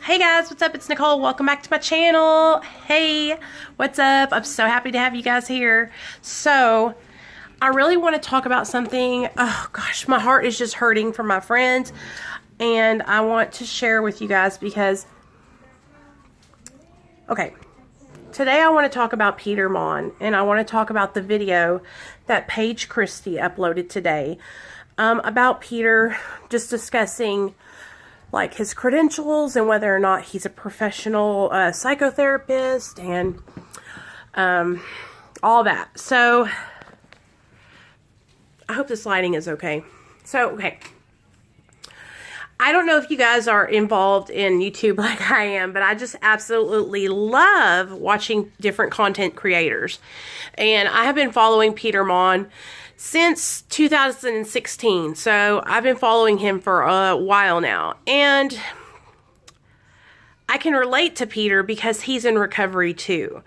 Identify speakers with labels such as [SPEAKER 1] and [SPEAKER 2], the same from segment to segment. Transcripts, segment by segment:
[SPEAKER 1] Hey guys, what's up? It's Nicole. Welcome back to my channel. Hey, what's up? I'm so happy to have you guys here. So, I really want to talk about something. Oh gosh, my heart is just hurting for my friends. And I want to share with you guys because, okay, today I want to talk about Peter Monn. And I want to talk about the video that Paige Christy uploaded today about Peter, just discussing like his credentials and whether or not he's a professional psychotherapist and all that. So I hope this lighting is okay. So, okay. I don't know if you guys are involved in YouTube like I am, but I just absolutely love watching different content creators. And I have been following Peter Monn since 2016. So I've been following him for a while now. And I can relate to Peter because he's in recovery too.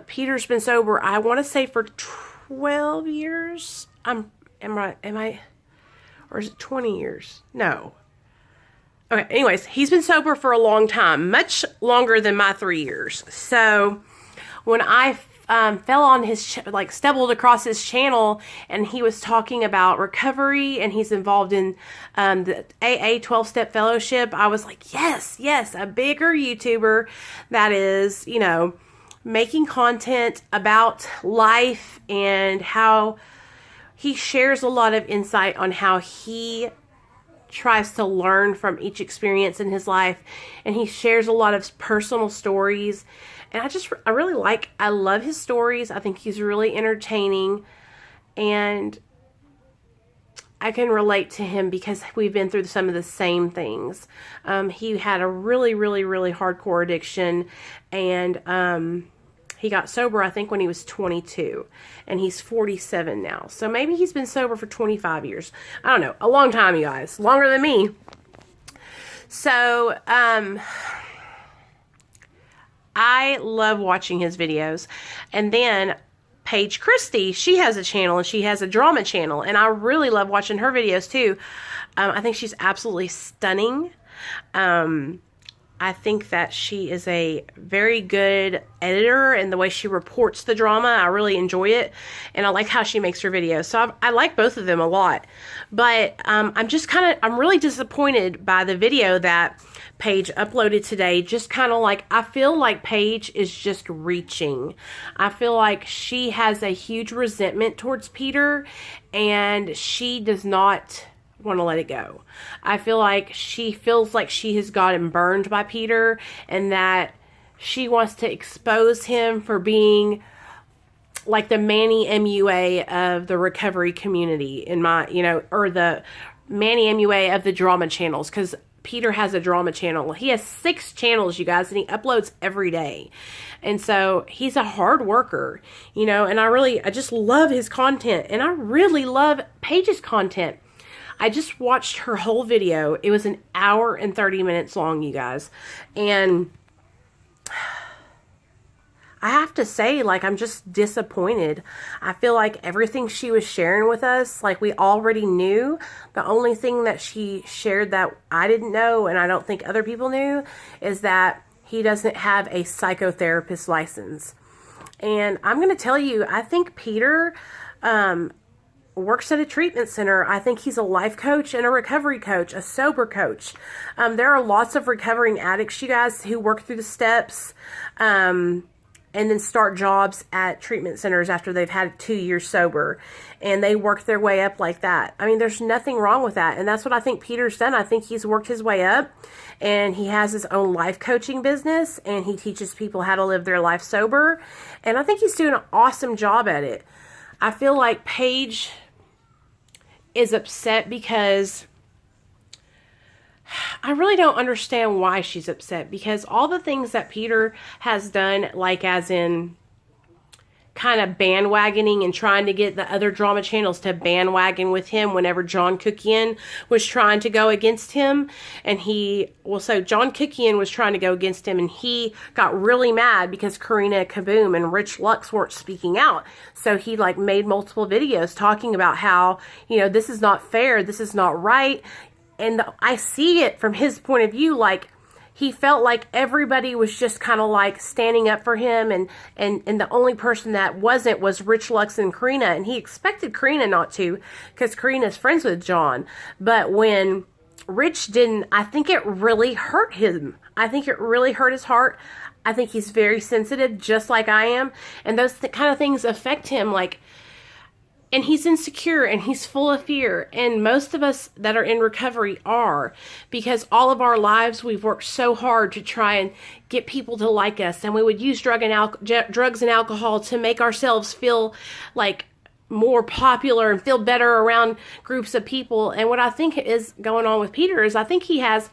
[SPEAKER 1] Peter's been sober, I want to say, for 12 years. Am I, or is it 20 years? No. Okay, anyways, he's been sober for a long time, much longer than my 3 years. So when I fell on his, stumbled across his channel, and he was talking about recovery, and he's involved in the AA 12-step fellowship, I was like, yes, a bigger YouTuber that is, you know, making content about life and how he shares a lot of insight on how he tries to learn from each experience in his life, and he shares a lot of personal stories. And I love his stories. I think he's really entertaining, and I can relate to him because we've been through some of the same things. He had a really hardcore addiction, and he got sober, I think, when he was 22, and he's 47 now. So maybe he's been sober for 25 years. I don't know. A long time, you guys. Longer than me. So, I love watching his videos. And then Paige Christy, she has a channel, and she has a drama channel, and I really love watching her videos too. I think she's absolutely stunning. I think that she is a very good editor, and the way she reports the drama, I really enjoy it, and I like how she makes her videos. So I like both of them a lot, but I'm really disappointed by the video that Paige uploaded today. Just kind of like, I feel like Paige is just reaching. I feel like she has a huge resentment towards Peter, and she does not want to let it go. I feel like she feels like she has gotten burned by Peter, and that she wants to expose him for being like the Manny MUA of the recovery community, in my, or the Manny MUA of the drama channels, because Peter has a drama channel. He has 6 channels, you guys, and he uploads every day. And so he's a hard worker, and I just love his content, and I really love Paige's content. I just watched her whole video. It was an hour and 30 minutes long, you guys. And I have to say, I'm just disappointed. I feel like everything she was sharing with us, we already knew. The only thing that she shared that I didn't know, and I don't think other people knew, is that he doesn't have a psychotherapist license. And I'm going to tell you, I think Peter works at a treatment center. I think he's a life coach and a recovery coach, a sober coach. There are lots of recovering addicts, you guys, who work through the steps and then start jobs at treatment centers after they've had 2 years sober, and they work their way up like that. I mean, there's nothing wrong with that, and that's what I think Peter's done. I think he's worked his way up, and he has his own life coaching business, and he teaches people how to live their life sober, and I think he's doing an awesome job at it. I feel like Paige is upset because I really don't understand why she's upset, because all the things that Peter has done, as in kind of bandwagoning and trying to get the other drama channels to bandwagon with him whenever John Cookian was trying to go against him. And so John Cookian was trying to go against him, and he got really mad because Karina Kaboom and Rich Lux weren't speaking out. So he made multiple videos talking about how, this is not fair, this is not right. And I see it from his point of view, he felt like everybody was just kind of like standing up for him, and the only person that wasn't was Rich, Lux, and Karina, and he expected Karina not to, because Karina's friends with John. But when Rich didn't, I think it really hurt him. I think it really hurt his heart. I think he's very sensitive, just like I am, and those kind of things affect him, like, and he's insecure and he's full of fear. And most of us that are in recovery are, because all of our lives we've worked so hard to try and get people to like us. And we would use drugs and alcohol to make ourselves feel like more popular and feel better around groups of people. And what I think is going on with Peter is I think he has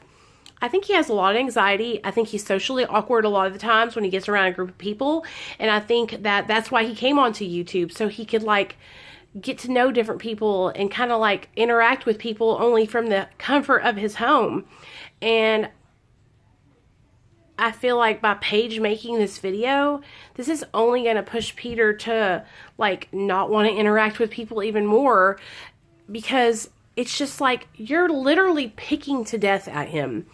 [SPEAKER 1] a lot of anxiety. I think he's socially awkward a lot of the times when he gets around a group of people. And I think that that's why he came onto YouTube, so he could like get to know different people and kind of like interact with people only from the comfort of his home. And I feel like by Paige making this video, this is only going to push Peter to like not want to interact with people even more, because it's just like you're literally picking to death at him.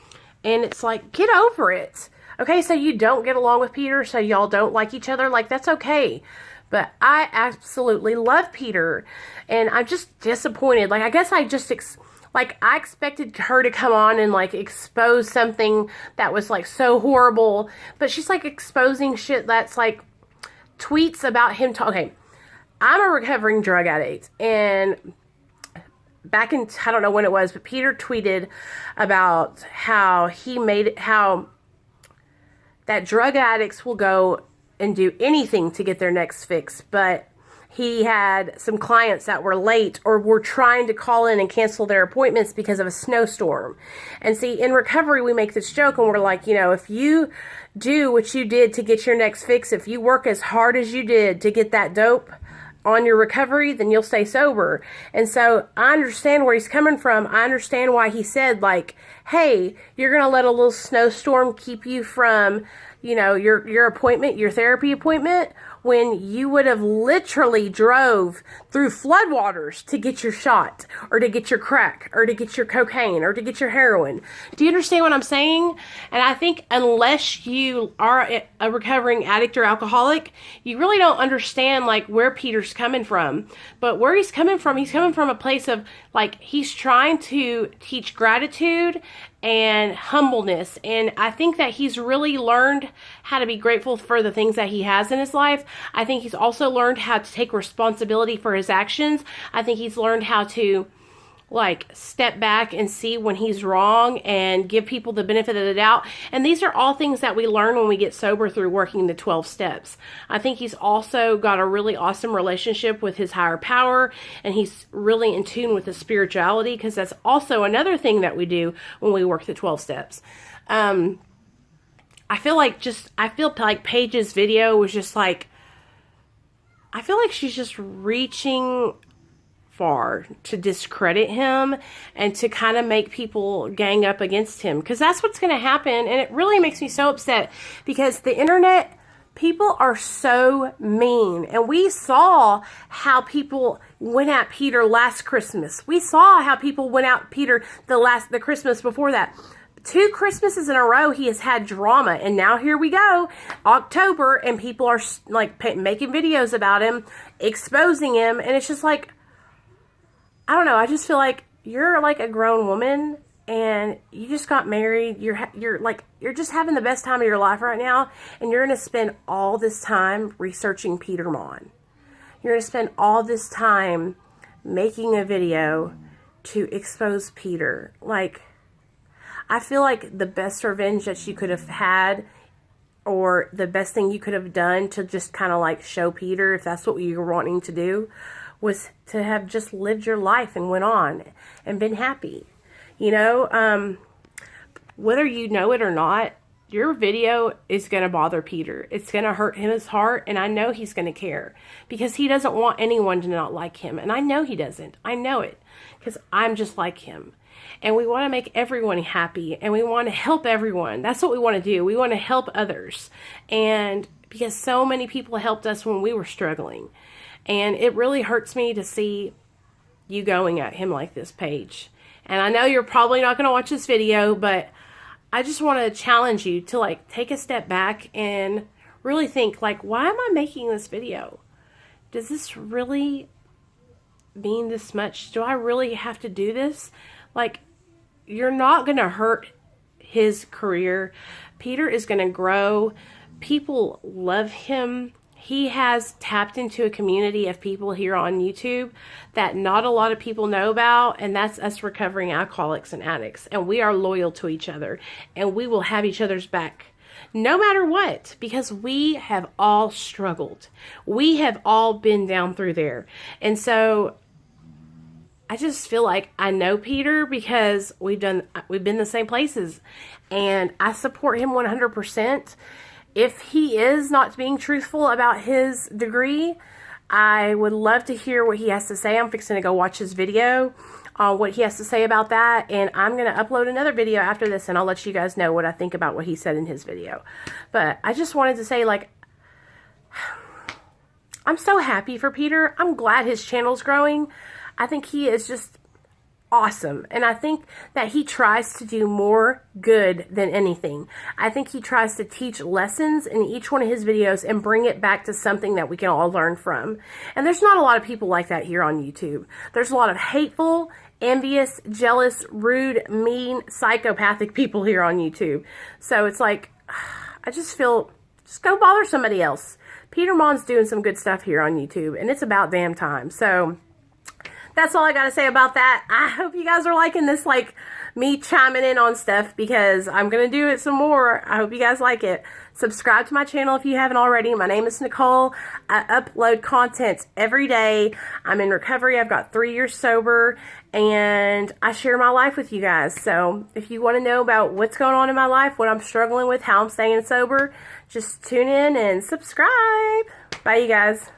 [SPEAKER 1] And it's like, get over it. Okay, so you don't get along with Peter, so y'all don't like each other. Like, that's okay. But I absolutely love Peter, and I'm just disappointed. Like, I guess I just, I expected her to come on and, like, expose something that was, like, so horrible. But she's, like, exposing shit that's, like, tweets about him. Okay, I'm a recovering drug addict, and back in, I don't know when it was, but Peter tweeted about how that drug addicts will go and do anything to get their next fix. But he had some clients that were late or were trying to call in and cancel their appointments because of a snowstorm. And see, in recovery, we make this joke and we're like, you know, if you do what you did to get your next fix, if you work as hard as you did to get that dope on your recovery, then you'll stay sober. And so I understand where he's coming from. I understand why he said, like, hey, you're going to let a little snowstorm keep you from, you know, your appointment, your therapy appointment, when you would have literally drove through floodwaters to get your shot, or to get your crack, or to get your cocaine, or to get your heroin. Do you understand what I'm saying? And I think unless you are a recovering addict or alcoholic, you really don't understand, like, where Peter's coming from. But where he's coming from a place of, like, he's trying to teach gratitude and humbleness. And I think that he's really learned how to be grateful for the things that he has in his life. I think he's also learned how to take responsibility for his actions. I think he's learned how to, like, step back and see when he's wrong and give people the benefit of the doubt. And these are all things that we learn when we get sober through working the 12 steps. I think he's also got a really awesome relationship with his higher power, and he's really in tune with his spirituality, because that's also another thing that we do when we work the 12 steps. I feel like Paige's video was just like, I feel like she's just reaching far to discredit him and to kind of make people gang up against him, because that's what's going to happen. And it really makes me so upset, because the internet, people are so mean. And we saw how people went at Peter last Christmas. We saw how people went at Peter the Christmas before that. 2 Christmases in a row, he has had drama. And now here we go, October, and people are like making videos about him, exposing him. And it's just like, I don't know. I just feel like you're like a grown woman and you just got married. You're just having the best time of your life right now. And you're going to spend all this time researching Peter Monn. You're going to spend all this time making a video to expose Peter. Like, I feel like the best revenge that you could have had, or the best thing you could have done to just kind of like show Peter, if that's what you were wanting to do, was to have just lived your life and went on and been happy. You know, whether you know it or not, your video is going to bother Peter. It's going to hurt his heart, and I know he's going to care, because he doesn't want anyone to not like him. And I know he doesn't. I know it, because I'm just like him. And we want to make everyone happy, and we want to help everyone. That's what we want to do. We want to help others. And because so many people helped us when we were struggling. And it really hurts me to see you going at him like this, Paige. And I know you're probably not going to watch this video, but I just want to challenge you to like take a step back and really think like, why am I making this video? Does this really mean this much? Do I really have to do this? Like, you're not going to hurt his career. Peter is going to grow. People love him. He has tapped into a community of people here on YouTube that not a lot of people know about, and that's us recovering alcoholics and addicts. And we are loyal to each other, and we will have each other's back no matter what, because we have all struggled. We have all been down through there. And so I just feel like I know Peter because we've been the same places, and I support him 100%. If he is not being truthful about his degree, I would love to hear what he has to say. I'm fixing to go watch his video on what he has to say about that, and I'm going to upload another video after this, and I'll let you guys know what I think about what he said in his video. But I just wanted to say, like, I'm so happy for Peter. I'm glad his channel's growing. I think he is just awesome. And I think that he tries to do more good than anything. I think he tries to teach lessons in each one of his videos and bring it back to something that we can all learn from. And there's not a lot of people like that here on YouTube. There's a lot of hateful, envious, jealous, rude, mean, psychopathic people here on YouTube. So it's like, I just feel, just go bother somebody else. Peter Monn's doing some good stuff here on YouTube, and it's about damn time. So that's all I got to say about that. I hope you guys are liking this, like, me chiming in on stuff, because I'm going to do it some more. I hope you guys like it. Subscribe to my channel if you haven't already. My name is Nicole. I upload content every day. I'm in recovery. I've got 3 years sober, and I share my life with you guys. So if you want to know about what's going on in my life, what I'm struggling with, how I'm staying sober, just tune in and subscribe. Bye, you guys.